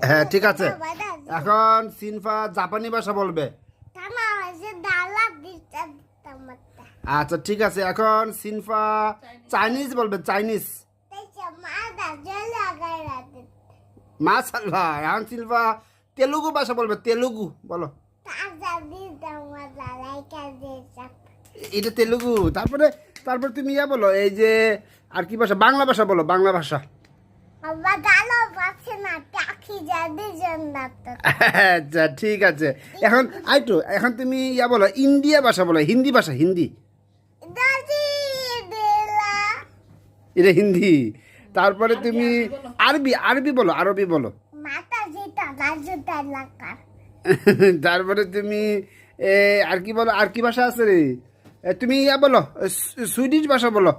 হ্যাঁ ঠিক আছে, এখন সিনফা জাপানি ভাষা বলবে। আচ্ছা ঠিক আছে, এখন সিনফা চাইনিজ বলবে, চাইনিজ। মাশাআল্লাহ। এখন সিনফা তেলুগু ভাষা বলবে, তেলুগু বলো। এটা তেলুগু। তারপরে তারপর তুমি ইয়া বলো, এই যে আর কি ভাষা, বাংলা ভাষা বলো, বাংলা ভাষা। আচ্ছা ঠিক আছে, এখন আইটু, এখন তুমি ইয়া বলো, ইন্ডিয়া ভাষা বলো, হিন্দি ভাষা, হিন্দি। এটা হিন্দি। তারপরে তুমি আরবি, আরবি বলো, আরবি বলো। তারপরে তুমি আর কি বলো, আর কি ভাষা আছে রে? তুমি ইয়া বলো, সুইডিশ ভাষা বলো।